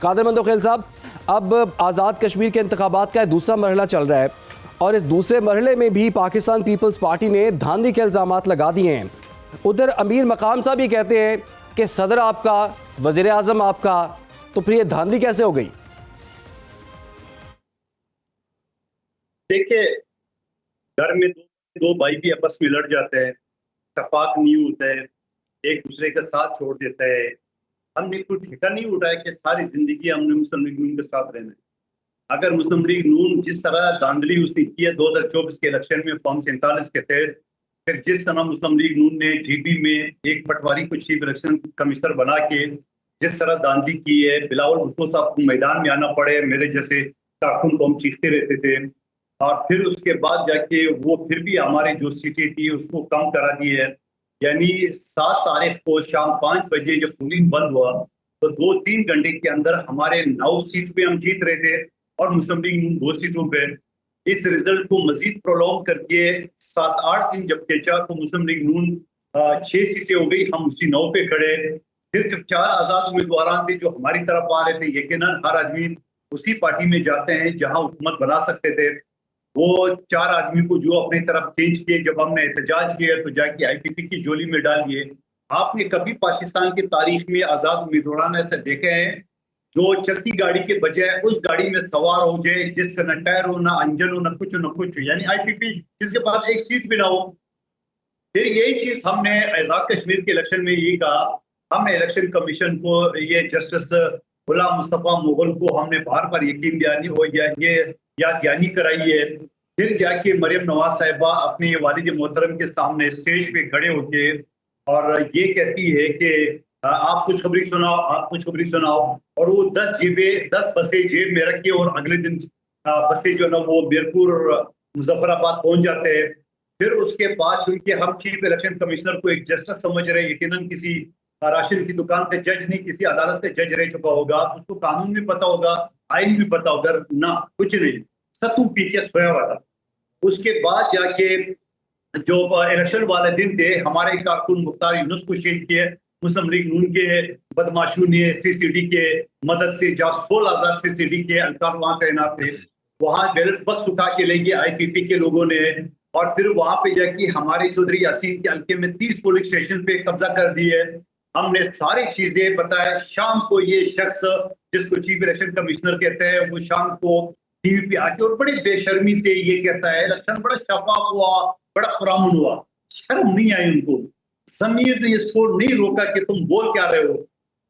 कादिर मंदोखेल साहब, अब आज़ाद कश्मीर के इंतखाबात का दूसरा मरहला चल रहा है और इस दूसरे मरहले में भी पाकिस्तान पीपल्स पार्टी ने धांधली के इल्ज़ामात लगा दिए हैं। उधर अमीर मकाम साहब ये कहते हैं कि सदर आपका, वज़ीर आज़म आपका, तो फिर ये धांधली कैसे हो गई? देखिए, घर में दो भाई भी आपस में लड़ जाते हैं, इत्तेफाक नहीं होता है, एक दूसरे का साथ छोड़ देता है। हमने कोई ठेका नहीं उठाया कि सारी जिंदगी हमने मुस्लिम लीग नून के साथ रहना है। अगर मुस्लिम लीग नून जिस तरह धांधली उसने की है 2024 के इलेक्शन में फॉर्म 47 के तहत, फिर जिस तरह मुस्लिम लीग नून ने जीबी में एक पटवारी को चीफ इलेक्शन कमिश्नर बना के जिस तरह धांधली की है, बिलावल भुट्टो साहब को मैदान में आना पड़े, मेरे जैसे कारकुन को हम चीखते रहते थे। और फिर उसके बाद जाके वो फिर भी हमारी जो सीटें थी उसको कम करा दी है। यानी 7 तारीख को शाम 5 बजे जब पोलिंग बंद हुआ तो 2-3 घंटे के अंदर हमारे 9 सीट पे हम जीत रहे थे और मुस्लिम लीग नून 2 सीटों पे। इस रिजल्ट को मजीद प्रोलॉन्ग करके 7-8 दिन जब खींचा तो मुस्लिम लीग नून 6 सीटें हो गई, हम उसी 9 पे खड़े। फिर जब 4 आजाद उम्मीदवार थे जो हमारी तरफ आ रहे थे, यकीनन हर आदमी उसी पार्टी में जाते हैं जहां हुकूमत बना सकते थे। वो 4 आदमी को जो अपनी तरफ खींच के जब हमने एहतजाज किया तो जाके आईपीपी की झोली में डाल दिए। आपने कभी पाकिस्तान की तारीख में आजाद उम्मीदवार ऐसे देखे हैं जो चलती गाड़ी के बजाय उस गाड़ी में सवार हो जाए जिसका न टायर हो, ना इंजन हो, न कुछ, यानी आईपीपी जिसके पास एक सीट भी ना हो। फिर यही चीज हमने आजाद कश्मीर के इलेक्शन में ये कहा, हमने इलेक्शन कमीशन को, ये जस्टिस गुलाम मुस्तफा मुगल को हमने बार बार यकीन दिलानी हो या ये याद दहानी कराई है। फिर जाके मरियम नवाज साहिबा अपने वालिद मोहतरम के सामने स्टेज पे खड़े होके और ये कहती है कि आप खुशखबरी सुनाओ, आप खुशखबरी सुनाओ, और वो 10 बसें जेब में रख के और अगले दिन बसें जो ना वो बीरपुर मुजफ्फराबाद पहुंच जाते हैं। फिर उसके बाद चूंकि हम चीफ इलेक्शन कमिश्नर को एक जस्टिस समझ रहे, यकीनन किसी राशन की दुकान पे जज नहीं, किसी अदालत पे जज रह चुका होगा, उसको कानून भी पता होगा, आइन भी पता होगा, ना कुछ नहीं, सत्तू पी के सोया हुआ था। उसके बाद जाके जो इलेक्शन वाले दिन थे, हमारे कारकुन मुख्तार यूनुस को शहीद किए मुस्लिम लीग नून के बदमाशों ने सीसीडी के मदद से, जहाँ 16,000 सीसीडी के अलकार वहां तैनात थे, वहां बैलेट बक्स उठा के ले गए आईपीपी के लोगों ने। और फिर वहां पे जाके हमारे चौधरी यासीन के हल्के में 30 पोलिंग स्टेशन पे कब्जा कर दिए। हमने सारी चीजें बताया। शाम को ये शख्स जिसको चीफ इलेक्शन कमिश्नर कहते हैं, वो शाम को टीवी पे आके और बड़ी बेशर्मी से ये कहता है इलेक्शन बड़ा शफाफ हुआ, बड़ा पुरअमन हुआ। शर्म नहीं आई उनको, जमीर ने इसको नहीं रोका कि तुम बोल क्या रहे हो।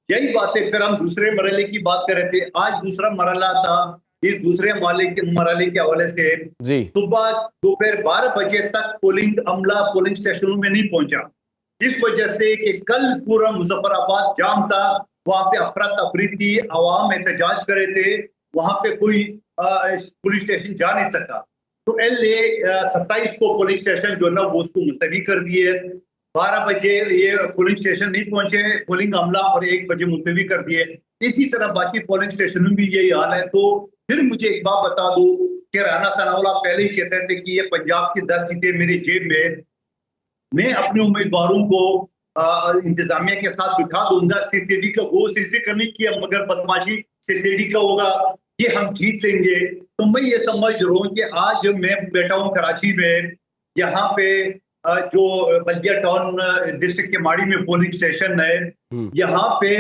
यही बातें फिर हम दूसरे मरहले की बात कर रहे थे। आज दूसरा मरहला था, इस दूसरे मरहले के हवाले से सुबह दोपहर 12 बजे तक पोलिंग अमला पोलिंग स्टेशनों में नहीं पहुंचा, इस वजह से कि कल पूरा मुजफ्फराबाद जाम था, वहां पे अफरा तफरी थी, अवाम एहतजाज करे थे, वहां पे कोई पुलिस स्टेशन जा नहीं सका। तो LA 27 को पुलिस स्टेशन जो ना वो उसको मुलतवी कर दिए। 12 बजे ये पोलिंग स्टेशन नहीं पहुंचे पोलिंग अमला और 1 बजे मुलतवी कर दिए। इसी तरह बाकी पोलिंग स्टेशन में भी यही हाल है। तो फिर मुझे एक बात बता दो कि राना सनाउल्लाह पहले ही कहते थे कि ये पंजाब की 10 सीटें मेरी जेब में, मैं अपने उम्मीदवारों को इंतजामिया के साथ बिठा दूंगा, सीसीडी का वो सीसी करने की मगर बदमाशी सीसीडी का होगा, ये हम जीत लेंगे। तो मैं ये समझ रहा हूँ कि आज मैं बैठा हूँ कराची में, यहाँ पे जो बल्दिया टाउन डिस्ट्रिक्ट के माड़ी में पोलिंग स्टेशन है, यहाँ पे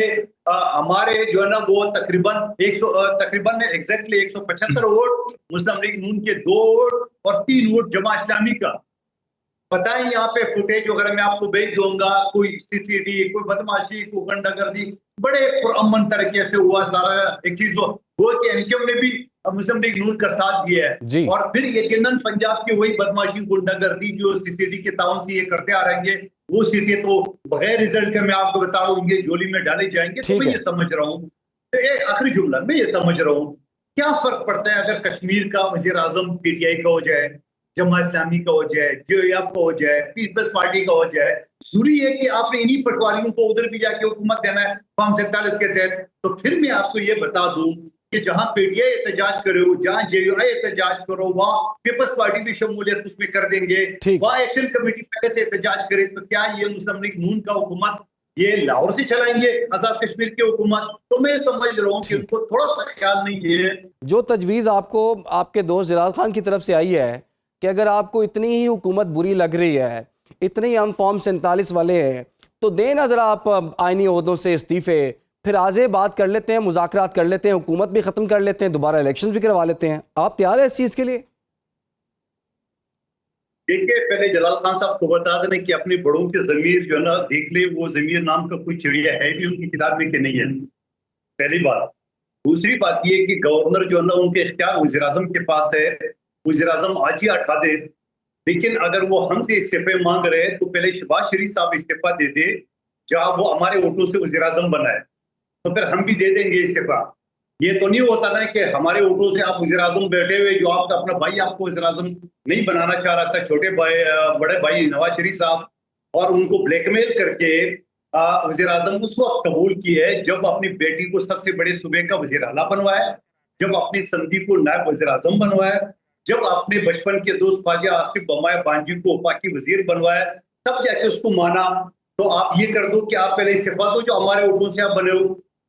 हमारे जो है ना वो तकरीबन एग्जैक्टली 175 वोट मुस्लिम लीग नून के 2 वोट और 3 वोट जमा इस्लामी का। पता है यहाँ पे फुटेज वगैरह मैं आपको भेज दूंगा, कोई सीसीडी, कोई बदमाशी, कोई गुंडागर्दी, बड़े पुरअमन तरीके से हुआ सारा। एक चीज वो कि एमक्यूएम ने भी मुस्लिम लीग नून का साथ दिया है। और फिर यकीनन पंजाब की वही बदमाशी गुंडागर्दी जो सीसीडी के ताउन से ये करते आ रहेंगे, वो सीटें तो बगैर रिजल्ट के मैं आपको बता रहा हूँ झोली में डाले जाएंगे। तो मैं ये समझ रहा हूँ, आखिरी जुमला मैं ये समझ रहा हूँ, क्या फर्क पड़ता है अगर कश्मीर का वजीर आजम PTI का हो जाए, जमा इस्लामी का हो जाए, JOF का हो जाए, पीपल्स पार्टी का हो जाए। जरूरी है कि आपने इन्हीं पटवारियों को उधर भी जाके हुकूमत देना है फॉर्म 47 के तहत। तो फिर मैं आपको ये बता दूं कि जहां PTI एहतजाज करो, जहां JOI एहतजाज करो, वहां पीपल्स पार्टी भी शमूलियत उसमें कर देंगे, वहां एक्शन कमेटी पहले से एहतजाज करे। तो क्या ये मुस्लिम लीग नून का हुकूमत ये लाहौर से चलाएंगे आजाद कश्मीर की हुकूमत। तो मैं समझ रहा हूँ कि उनको थोड़ा सा ख्याल नहीं है। जो तजवीज़ आपको आपके दोस्त जलाल खान की तरफ से आई है कि अगर आपको इतनी ही हुकूमत बुरी लग रही है, इतने ही हम फॉर्म 47 वाले हैं, तो दें ना ज़रा आप आइनी ओहदों से इस्तीफ़े, फिर आजे बात कर लेते हैं, मुज़ाकरात कर लेते हैं, हुकूमत भी ख़त्म कर लेते हैं, दोबारा इलेक्शन भी करवा लेते हैं। आप तैयार हैं इस चीज़ के लिए? देखिए, पहले जलाल खान साहब को बता दें कि अपने बड़ों की ज़मीर जो है ना देख ले, वो ज़मीर नाम का कोई चिड़िया है भी उनकी किताब में कि नहीं है, पहली बात। दूसरी बात ये कि गवर्नर जो है ना उनके इख्तियार वज़ीर आज़म के पास है, वज़ीर आज़म आज ही हटा दे। लेकिन अगर वो हमसे इस्तीफे मांग रहे हैं तो पहले शहबाज शरीफ साहब इस्तीफा दे दे, जहाँ वो हमारे वोटों से वज़ीर आज़म बनाए, तो फिर हम भी दे देंगे इस्तीफा। ये तो नहीं होता ना कि हमारे वोटों से आप वज़ीर आज़म बैठे हुए, जो आपका अपना भाई आपको वज़ीर आज़म नहीं बनाना चाह रहा था, छोटे भाई बड़े भाई नवाज शरीफ साहब, और उनको ब्लैकमेल करके वज़ीर आज़म उस वक्त कबूल की है जब अपनी बेटी को सबसे बड़े सूबे का वज़ीर आला बनवाया, जब अपनी संधी को नायब वज़ीर आज़म बनवाया, जब अपने बचपन के दोस्त ख्वाजा आसिफ बमाया बांजी को वफाकी वज़ीर बनवाया, तब जाके उसको माना। तो आप ये कर दो कि आप पहले इस्तीफा दो, जो हमारे वोटों से आप बने हो,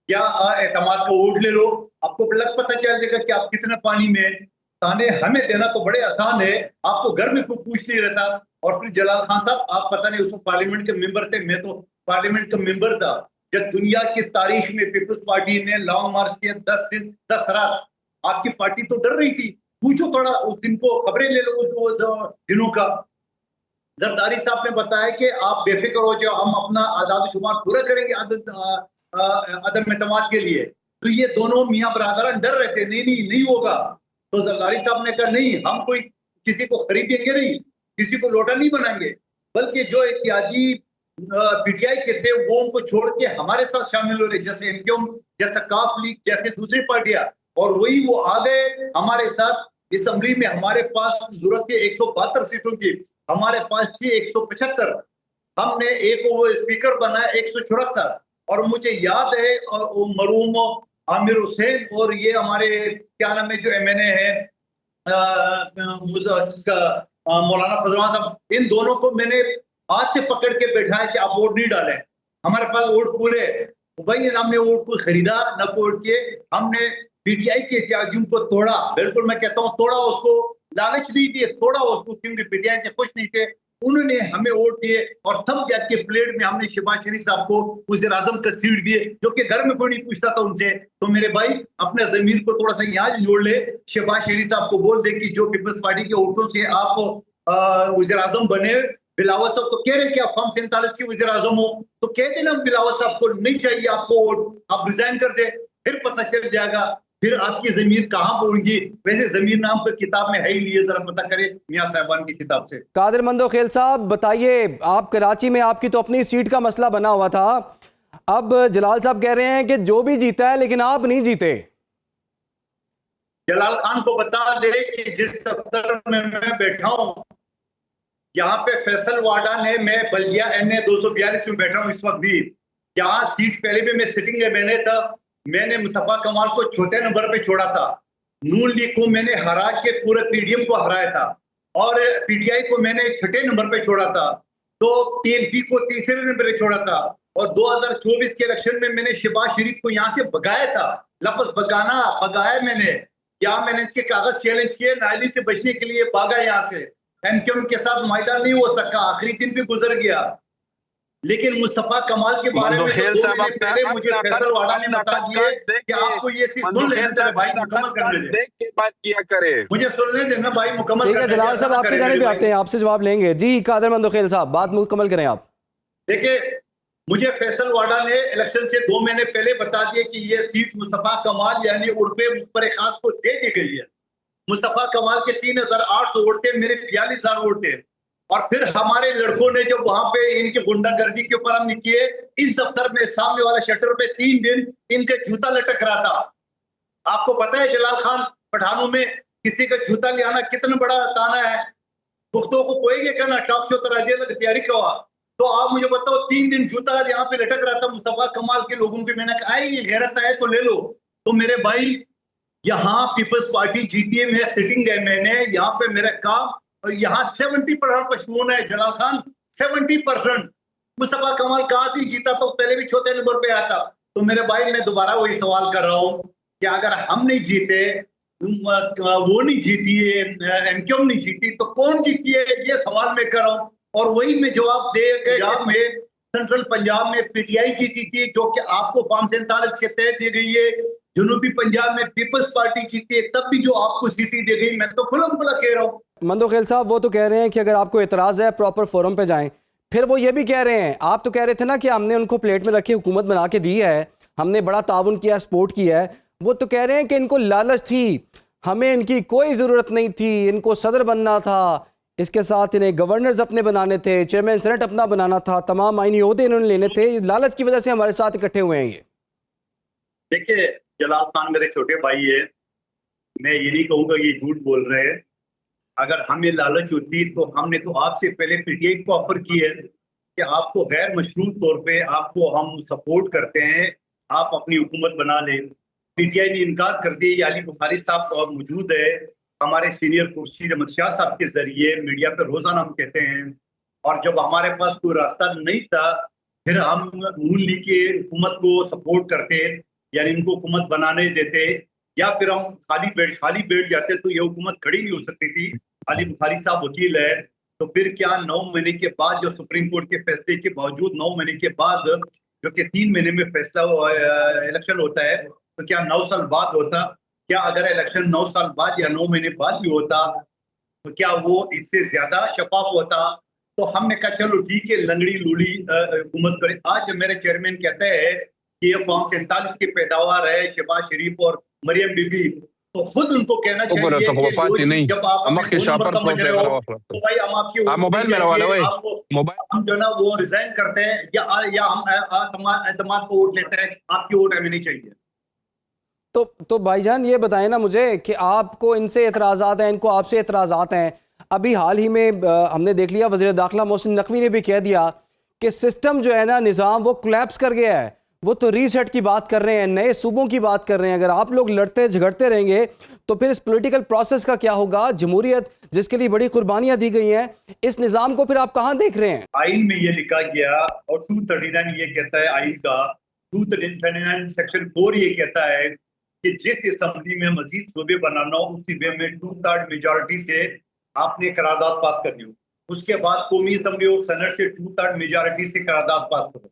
या एतमाद का वोट ले लो, आपको लग पता चल जाएगा कि आप कितने पानी में हैं। ताने हमें देना तो बड़े आसान है, आपको घर में कोई पूछ नहीं रहता। और फिर जलाल खान साहब, आप पता नहीं उसमें पार्लियामेंट के मेंबर थे, मैं तो पार्लियामेंट का मेंबर था जब दुनिया की तारीख में पीपल्स पार्टी ने लॉन्ग मार्च किया 10 दिन 10 रात। आपकी पार्टी तो डर रही थी, पूछो थोड़ा उस दिन को खबरें ले लो उस दिनों का। जरदारी साहब ने बताया कि आप बेफिक्र हो जाओ, हम अपना आदाद शुमार पूरा करेंगे अदम एतमाद के लिए। तो ये दोनों मियाँ बरादरान डर रहे थे, नहीं नहीं नहीं होगा। तो जरदारी साहब ने कहा नहीं, हम कोई किसी को खरीदेंगे नहीं, किसी को लोटा नहीं बनाएंगे, बल्कि जो इत्यादी पीटीआई के थे वो उनको छोड़ के हमारे साथ शामिल हो रहे, जैसे एमक्यूएम, जैसा काफ लीग, जैसे दूसरी पार्टियां, और वही वो आ गए हमारे साथ। असेंबली में हमारे पास जरूरत थी 172 सीटों की, हमारे पास थी 175। हमने एक वो स्पीकर बनाया 174। और मुझे याद है मरहूम आमिर हुसैन और ये हमारे क्या नाम है जो एमएनए है मौलाना फजलान साहब, इन दोनों को मैंने हाथ से पकड़ के बैठाया कि आप वोट नहीं डालें, हमारे पास वोट पूरे। भाई हमने वोट को खरीदा न वोट के, हमने पीटीआई के त्यागियों को तोड़ा, बिल्कुल मैं कहता हूँ तोड़ा, उसको लालच नहीं दिए, तोड़ा उसको, क्योंकि पीटीआई से खुश नहीं थे, उन्होंने हमें वोट दिए। और तब जाके प्लेट में हमने शहबाज शरीफ साहब को वज़ीर आज़म का सीट दिए, जो कि घर में कोई नहीं पूछता था उनसे। तो मेरे भाई अपने जमीर को थोड़ा सा यहाँ जोड़ ले, शहबाज शरीफ साहब को बोल दे कि जो पीपल्स पार्टी के वोटों से आप वज़ीर आज़म बने, बिलावल साहब तो कह रहे कि आप फॉर्म 47 के वज़ीर आज़म हो, तो कह देना बिलावल साहब को नहीं चाहिए आपको वोट, आप रिजाइन कर दे, फिर पता चल जाएगा, फिर आपकी जमीर कहाँ पहुंची। वैसे जमीर नाम पर किताब में है ही लिए, जरा पता करें मियां साहबान की किताब से। कादिर मंदोखेल साहब बताइए, आप कराची में आपकी तो अपनी सीट का मसला बना हुआ था, अब जलाल साहब कह रहे हैं कि जो भी जीता है लेकिन आप नहीं जीते। जलाल खान को बता दे कि जिस दफ्तर में मैं बैठा हूं, यहाँ पे फैसल वाडा ने, मैं बल्दिया NA 242 में बैठा हूँ इस वक्त भी, यहाँ सीट पहले भी मैं सिटिंग मैंने था, मैंने मुस्तफा कमाल को चौथे नंबर पे छोड़ा था, नून लीग को मैंने हरा के पूरे पीडीएम को हराया था, और पीटीआई को मैंने छठे नंबर पे छोड़ा था, तो पीएनपी को तीसरे नंबर पे छोड़ा था, और 2024 के इलेक्शन में मैंने शहबाज शरीफ को यहाँ से भगाया था, लफ्ज भगाना, भगाया मैंने, यहाँ मैंने इसके कागज चैलेंज किए, नाली से बचने के लिए भागा यहाँ से। एमक्यूएम के साथ मायदा नहीं हो सका, आखिरी दिन भी गुजर गया। लेकिन मुस्तफा कमाल के बारे में तो 2 महीने पहले मुझे फैसल वाडा ने बता दिए कि आपको ये चीज सुन लेना भाई, मुकम्मल करने दे, देख के बात किया करे, मुझे सुनने देना भाई, मुकम्मल ठीक है जलाल साहब, आपके जाने पे आते हैं, आपसे जवाब लेंगे। जी कादिर मंदोखेल साहब, बात मुकम्मल करें आप। देखिए, मुझे फैसल वाडा ने इलेक्शन से 2 महीने पहले बता दिया कि ये सीट मुस्तफा कमाल यानी उर्फे मुख्तार खास को दे दी गई है। मुस्तफा कमाल के 3800 वोट थे, मेरे 42,000 वोट थे। और फिर हमारे लड़कों ने जब वहां पे इनकी गुंडागर्दी के ऊपर हमने किए, इस दफ्तर में सामने वाला शटर पे 3 दिन इनके जूता लटक रहा था। आपको पता है जलाल खान, पठानों में किसी का जूता ले आना कितना बड़ा ताना है, पुख्तों को कोई कहना टॉक शो तराजी लग तैयारी का। तो आप मुझे बताओ, 3 दिन जूता यहाँ पे लटक रहा था मुस्तफा कमाल के लोगों की, मैंने कहा ये गैरत है तो ले लो। तो मेरे भाई, यहाँ पीपल्स पार्टी जीती है, मैं सिटिंग है, मैंने यहाँ पे मेरा काम, और यहाँ 70% पश्तून है जलाल खान, 70%। मुस्तफा कमाल कहाँ से जीता, तो पहले भी चौथे नंबर पे आया था। तो मेरे भाई मैं दोबारा वही सवाल कर रहा हूँ कि अगर हम नहीं जीते, वो नहीं जीती है, एमक्यूएम नहीं जीती, तो कौन जीती है, ये सवाल मैं कर रहा हूँ। और वही मैं जवाब दे के पंजाब में, सेंट्रल पंजाब में पीटीआई जीती थी, जो कि आपको फॉर्म 47 के तहत दी गई है। जनूबी पंजाब में पीपल्स पार्टी जीती है, तब भी जो आपको सीटें दी गई। मैं तो खुला खुला कह रहा हूँ। मंदोखेल साहब, वो तो कह रहे हैं कि अगर आपको एतराज़ है प्रॉपर फोरम पे जाएं। फिर वो ये भी कह रहे हैं, आप तो कह रहे थे ना कि हमने उनको प्लेट में रखी हुकूमत बना के दी है, हमने बड़ा ताउन किया, सपोर्ट किया है। वो तो कह रहे हैं कि इनको लालच थी, हमें इनकी कोई ज़रूरत नहीं थी, इनको सदर बनना था, इसके साथ इन्हें गवर्नर्स अपने बनाने थे, चेयरमैन सेनेट अपना बनाना था, तमाम आईनी ओहदे इन्होंने लेने थे, लालच की वजह से हमारे साथ इकट्ठे हुए हैं ये। देखिए, जलाल खान मेरे छोटे भाई है, मैं ये नहीं कहूंगा ये झूठ बोल रहे हैं। अगर हमें लालच होती तो हमने तो आपसे पहले पीटीआई को ऑफर की है कि आपको गैर मशरूत तौर पे आपको हम सपोर्ट करते हैं, आप अपनी हुकूमत बना लें। पीटीआई ने इनकार कर दिया। अली बुखारी साहब और मौजूद है, हमारे सीनियर खुर्शीद अहमद शाह साहब के जरिए मीडिया पर रोजाना हम कहते हैं। और जब हमारे पास कोई रास्ता नहीं था, फिर हम नून लीग की हुकूमत को सपोर्ट करते, यानी इनको हुकूमत बनाने देते, या फिर हम खाली बैठ जाते, तो ये हुकूमत खड़ी नहीं हो सकती थी। अली बुखारी साहब वकील है, तो फिर क्या 9 महीने के बाद, जो सुप्रीम कोर्ट के फैसले के बावजूद 9 महीने के बाद, जो कि 3 महीने में फैसला इलेक्शन होता है, तो क्या 9 साल बाद होता? क्या अगर इलेक्शन 9 साल बाद या 9 महीने बाद भी होता, तो क्या वो इससे ज्यादा शफाफ होता? तो हमने कहा चलो ठीक है, लंगड़ी लूली हुकूमत करे। आज मेरे चेयरमैन कहते हैं कि ये फॉर्म 47 की पैदावार है, शहबाज शरीफ और मरियम बीबी, तो खुद उनको कहना चाहिए कि जब आप हमें दो नंबर समझ रहे हो, तो भाई हम आपकी मोबाइल में आपको हम जो ना वो रिजाइन करते हैं, या हम एतमाद को वोट लेते हैं, आपकी वोट हमें नहीं चाहिए। तो भाईजान ये बताएं ना मुझे कि आपको इनसे एतराज़ात हैं, इनको आपसे एतराज़ात हैं। अभी हाल ही में हमने देख लिया, वज़ीर दाखिला मोहसिन नकवी ने भी कह दिया कि सिस्टम जो है ना, निज़ाम वो कोलैप्स कर गया है। वो तो रीसेट की बात कर रहे हैं, नए सूबों की बात कर रहे हैं। अगर आप लोग लड़ते झगड़ते रहेंगे तो फिर इस पॉलिटिकल प्रोसेस का क्या होगा? जमहूरियत जिसके लिए बड़ी कुर्बानियां दी गई हैं, इस निज़ाम को फिर आप कहां देख रहे हैं? आइन में ये लिखा गया, और 239 ये कहता है आइन का, 239 सेक्शन 4 ये कहता है कि जिस असेंबली में मजीद सूबे बनाना हो, उस सूबे में 2/3 मेजॉरिटी से आपने करारदाद पास करनी हो। उसके बाद कौमी असेंबली और सेनेट से 2/3 मेजॉरिटी से करारदाद पास करो।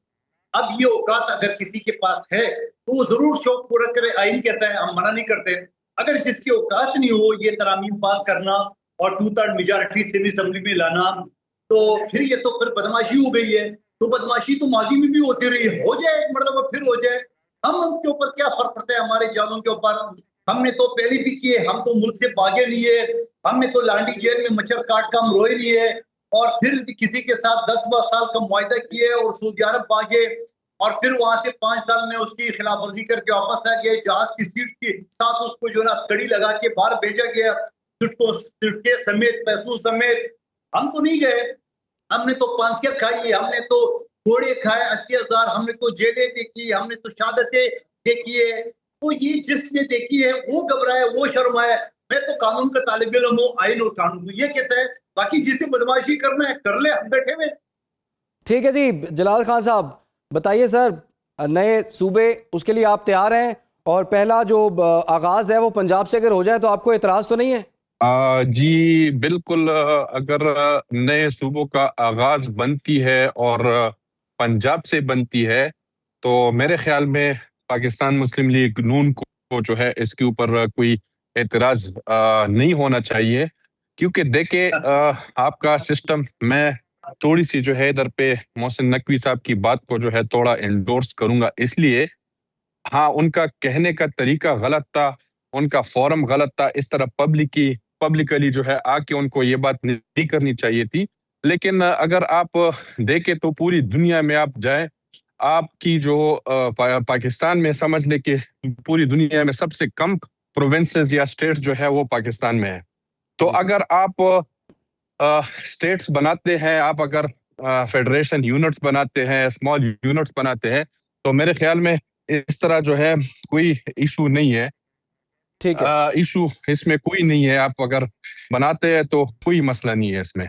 अब ये औकात अगर किसी के पास है तो वो जरूर शौक पूरा करे। आइन कहता है, हम मना नहीं करते। अगर जिसकी औकात नहीं हो ये तरामीम पास करना और 2/3 मेजॉरिटी से भी असेंबली में लाना, तो फिर ये तो फिर बदमाशी हो गई है। तो बदमाशी तो माजी में भी होती रही है, हो जाए एक मरतबा फिर हो जाए। हम के ऊपर क्या फर्क पड़ता है, हमारे जानों के ऊपर? हमने तो पहले भी किए, हम तो मुल्क से भागे नहीं है। हमने तो लांडी जेल में मच्छर काट का हम रोए नहीं है, और फिर किसी के साथ 10-12 साल का मुआहदा किए और सऊदी अरब भागे, और फिर वहां से 5 साल में उसकी खिलाफ वर्जी करके वापस आ गए। जहाज की सीट के साथ उसको जो ना कड़ी लगा के बाहर भेजा गया, सिटके समेत, पैसों समेत। हम तो नहीं गए, हमने तो फांसियां खाई, हमने तो घोड़े खाए 80,000, हमने तो जेलें देखी, हमने तो शहादतें देखी है। तो ये जिसने देखी है वो घबराए, वो शर्माए। मैं तो कानून का तालिब इल्म हूँ, आइन और कानून को ये कहता है। बाकी जिसे बदमाशी करना है कर ले, हम बैठे हुए। ठीक है जी, जलाल खान साहब बताइए सर, नए सूबे उसके लिए आप तैयार हैं? और पहला जो आगाज है वो पंजाब से अगर हो जाए तो आपको एतराज तो नहीं है? जी बिल्कुल। अगर नए सूबों का आगाज बनती है और पंजाब से बनती है, तो मेरे ख्याल में पाकिस्तान मुस्लिम लीग नून को जो है इसके ऊपर कोई एतराज नहीं होना चाहिए। क्योंकि देखे आपका सिस्टम, मैं थोड़ी सी जो है इधर पे मोहसिन नकवी साहब की बात को जो है थोड़ा एंडोर्स करूंगा। इसलिए हाँ, उनका कहने का तरीका गलत था, उनका फोरम गलत था। इस तरह पब्लिकली जो है आके उनको ये बात नहीं करनी चाहिए थी। लेकिन अगर आप देखें तो पूरी दुनिया में आप जाएं, आपकी जो पाकिस्तान में समझ ले कि पूरी दुनिया में सबसे कम प्रोविंसेस या स्टेट्स जो है वो पाकिस्तान में है। तो अगर आप स्टेट्स बनाते हैं, आप अगर फेडरेशन यूनिट्स बनाते हैं, स्मॉल यूनिट्स बनाते हैं, तो मेरे ख्याल में इस तरह जो है कोई इशू नहीं है। ठीक है, इशू इसमें कोई नहीं है। आप अगर बनाते हैं तो कोई मसला नहीं है इसमें।